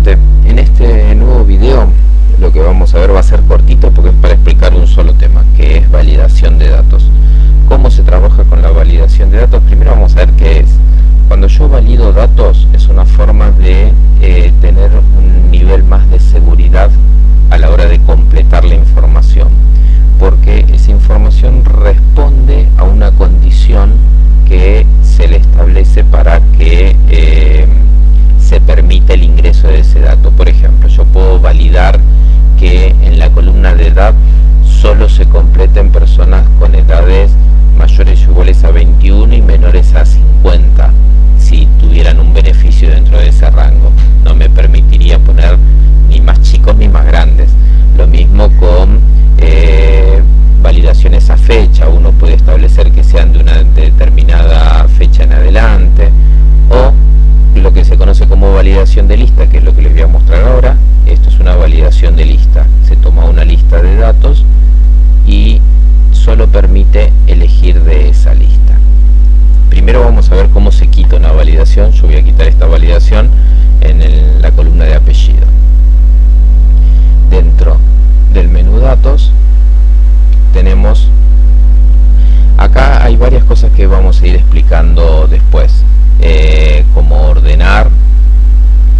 gente, en este nuevo video lo que vamos a ver va a ser cortito porque es para explicar un solo tema, que es validación de datos. ¿Cómo se trabaja con la validación de datos? Primero vamos a ver qué es. Cuando yo valido datos es una forma de tener un nivel más de seguridad a la hora de completar la información, porque esa información responde a una condición que se le establece para que se permita el ingreso de ese dato. Por ejemplo, yo puedo validar que en la columna de edad solo se completen personas con edades mayores o iguales a 21 y menores a 50, si tuvieran un beneficio dentro de ese rango. No me permitiría poner ni más chicos ni más grandes. Lo mismo con validaciones a fecha. Uno puede establecer que sean de una determinada fecha en adelante, o lo que se conoce como validación de lista, que es lo que les voy a mostrar ahora. Esto es una validación de lista. Se toma una lista de datos y solo permite elegir de esa lista. Primero vamos a ver cómo se quita una validación. Yo voy a quitar esta validación en la columna de apellido. Dentro del menú datos tenemos, acá hay varias cosas que vamos a ir explicando después, cómo ordenar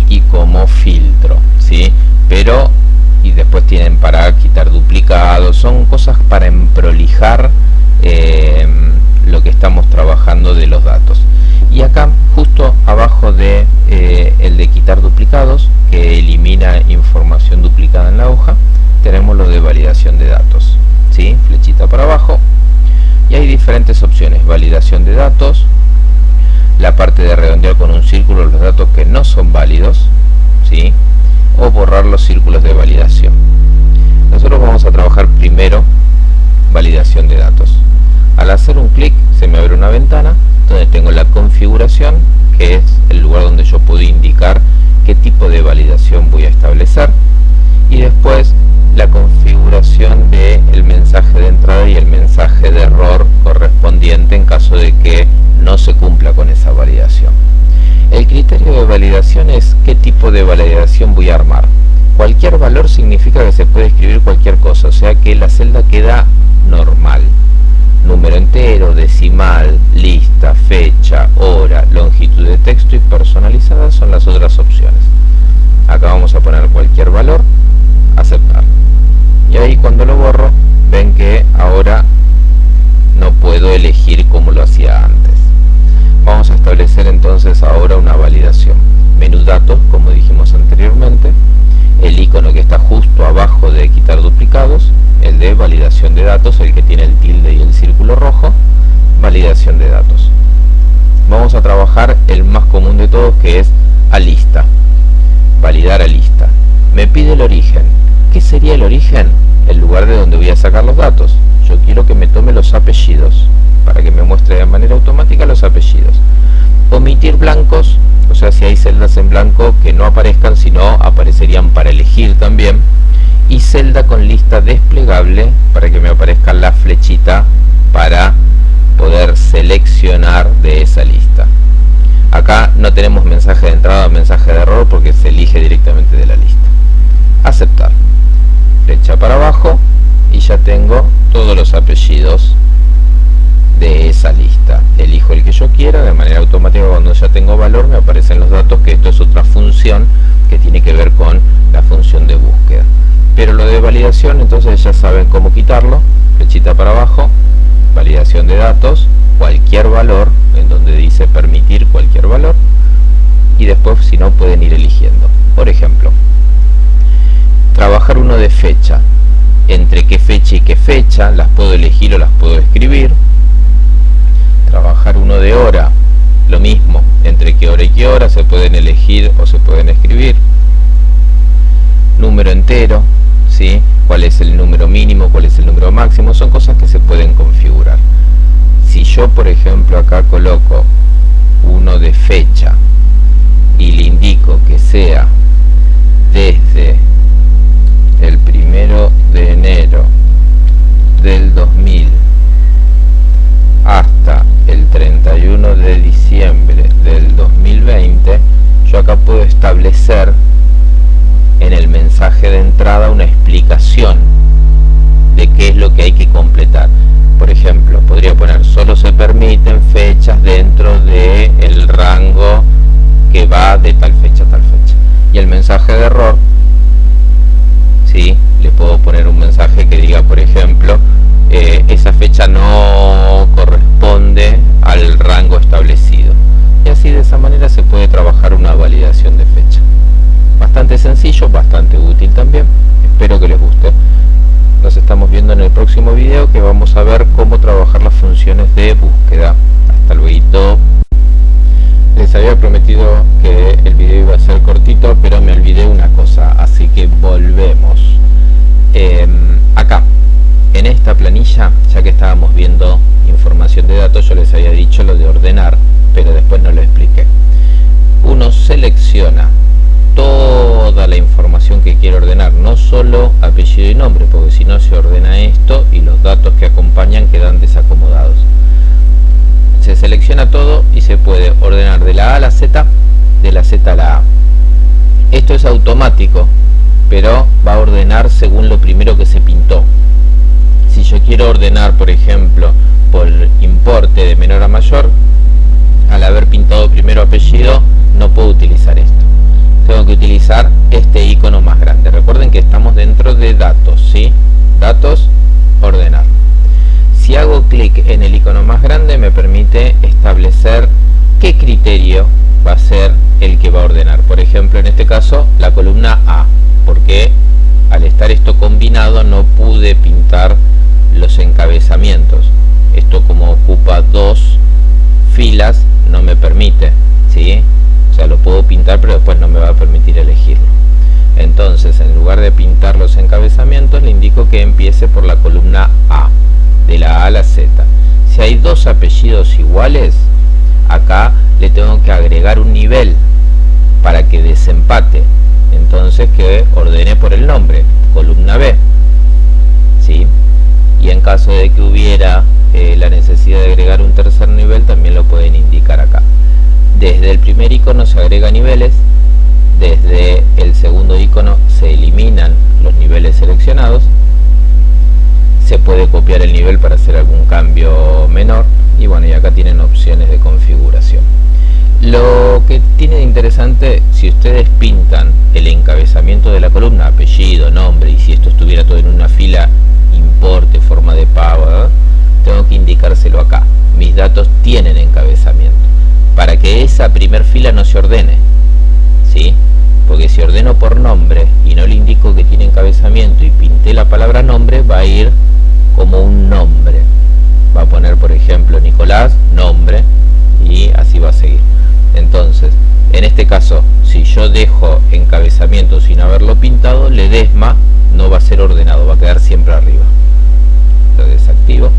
y cómo filtro, ¿sí? Pero, y después tienen para quitar duplicados, son cosas para emprolijar lo que estamos trabajando de los datos. Y acá justo abajo de el de quitar duplicados, que elimina información duplicada en la hoja, tenemos lo de validación de datos, ¿sí? Flechita para abajo y hay diferentes opciones: validación de datos, la parte de redondear con un círculo los datos que no son válidos, ¿sí? O borrar los círculos de validación. Nosotros vamos a trabajar primero validación de datos. Al hacer un clic se me abre una ventana donde tengo la configuración, que es el lugar donde yo puedo indicar qué tipo de validación voy a establecer, y después la configuración del mensaje de entrada y el mensaje de error correspondiente en caso de que no se cumpla con esa validación. El criterio de validación es qué tipo de validación voy a armar. Cualquier valor significa que se puede escribir cualquier cosa, o sea que la celda queda normal. Número entero, decimal, lista, fecha, hora, longitud de texto y personalizada son las otras opciones. Acá vamos a poner cualquier valor, aceptar. Y ahí cuando lo borro, ven que ahora no puedo elegir como lo hacía antes. Vamos a establecer entonces ahora una validación. Menú datos, como dijimos anteriormente, el icono que está justo abajo de quitar duplicados, el de validación de datos, el que tiene el tilde y el círculo rojo, validación de datos. Vamos a trabajar el más común de todos, que es a lista. Validar a lista. Me pide el origen. ¿Qué sería el origen? El lugar de donde voy a sacar los datos. Yo quiero que me tome los apellidos, para que me muestre de manera automática los apellidos. Omitir blancos, o sea, si hay celdas en blanco que no aparezcan, sino aparecerían para elegir también. Y celda con lista desplegable, para que me aparezca la flechita para poder seleccionar de esa lista. Acá no tenemos mensaje de entrada o mensaje de error porque se elige directamente de la lista. Aceptar. Flecha para abajo y ya tengo todos los apellidos de esa lista. Elijo el que yo quiera, de manera automática cuando ya tengo valor me aparecen los datos, que esto es otra función que tiene que ver con la función de búsqueda. Pero lo de validación, entonces ya saben cómo quitarlo. Flechita para abajo, validación de datos, cualquier valor, en donde dice permitir cualquier valor, y después si no pueden ir eligiendo. Por ejemplo, trabajar uno de fecha. Entre qué fecha y qué fecha, las puedo elegir o las puedo escribir. Trabajar uno de hora, lo mismo, entre qué hora y qué hora se pueden elegir o se pueden escribir. Número entero, ¿sí? ¿Cuál es el número mínimo, cuál es el número máximo? Son cosas que se pueden configurar. Si yo, por ejemplo, acá coloco uno de fecha y le indico que sea desde el 1 de enero del 2000 hasta el 31 de diciembre del 2020, yo acá puedo establecer en el mensaje de entrada una explicación de qué es lo que hay que completar. Por ejemplo, podría poner: solo se permiten fechas dentro del rango que va de tal fecha a tal fecha. Y el mensaje de error, ¿sí? Le puedo poner un mensaje que diga, por ejemplo, esa fecha no corresponde al rango establecido. Y así, de esa manera, se puede trabajar una validación de fecha. Bastante sencillo, bastante útil también. Espero que les guste. Nos estamos viendo en el próximo video, que vamos a ver cómo trabajar las funciones de búsqueda. Hasta luego. Les había prometido que el video iba a ser cortito, pero me olvidé una cosa, así que volvemos. Acá, en esta planilla, ya que estábamos viendo información de datos, yo les había dicho lo de ordenar, pero después no lo expliqué. Uno selecciona toda la información que quiere ordenar, no solo apellido y nombre, porque si no se ordena esto y los datos que acompañan quedan desacomodados. Se selecciona todo y se puede ordenar de la A a la Z, de la Z a la A. Esto es automático, pero va a ordenar según lo primero que se pintó. Si yo quiero ordenar, por ejemplo, por importe de menor a mayor, al haber pintado primero apellido, no puedo utilizar esto. Tengo que utilizar este icono más grande. Recuerden que estamos dentro de datos, ¿sí? Datos, ordenar. Si hago clic en el icono más grande, me permite establecer qué criterio va a ser el que va a ordenar. Por ejemplo, en este caso, la columna A, porque al estar esto combinado no pude pintar los encabezamientos. Esto, como ocupa dos filas, no me permite, ¿sí? O sea, lo puedo pintar, pero después no me va a permitir elegirlo. Entonces, en lugar de pintar los encabezamientos, le indico que empiece por la columna A, de la A a la Z. Si hay dos apellidos iguales, acá le tengo que agregar un nivel para que desempate. Entonces, que ordene por el nombre, columna B, ¿sí? Y en caso de que hubiera la necesidad de agregar un tercer nivel, también lo pueden indicar acá. Desde el primer icono se agrega niveles, desde el segundo icono se eliminan los niveles seleccionados, se puede copiar el nivel para hacer algún cambio menor, y bueno, y acá tienen opciones de configuración. Lo que tiene de interesante, si ustedes pintan el encabezamiento de la columna, apellido, nombre, y si esto estuviera todo en una fila, importe, forma de pago, ¿verdad? Tengo que indicárselo acá. Mis datos tienen encabezamiento, para que esa primer fila no se ordene, ¿sí? Porque si ordeno por nombre y no le indico que tiene encabezamiento y pinté la palabra nombre, va a ir como un nombre. Va a poner, por ejemplo, Nicolás, nombre, y así va a seguir. Entonces, en este caso, si yo dejo encabezamiento sin haberlo pintado, Ledesma no va a ser ordenado, va a quedar siempre arriba. Lo desactivo.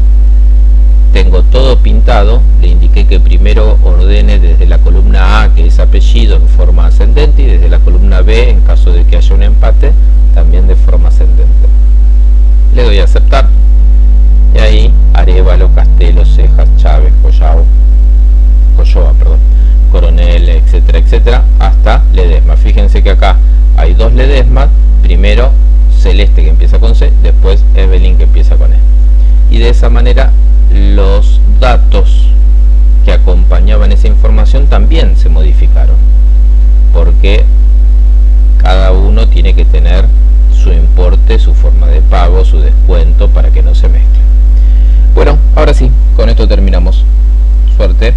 Tengo todo pintado, le indiqué que primero ordene desde la columna A, que es apellido, en forma ascendente, y desde la columna B, en caso de que haya un empate, también de forma ascendente. Le doy a aceptar, y ahí Arévalo, Castelo, Cejas, Chávez, Coyoa, Coronel, etcétera, etcétera, hasta Ledesma. Fíjense que acá hay dos Ledesmas, primero Celeste, que empieza con C, después Evelyn, que empieza con E. Y de esa manera los datos que acompañaban esa información también se modificaron, porque cada uno tiene que tener su importe, su forma de pago, su descuento, para que no se mezcle. Bueno, ahora sí, con esto terminamos. Suerte.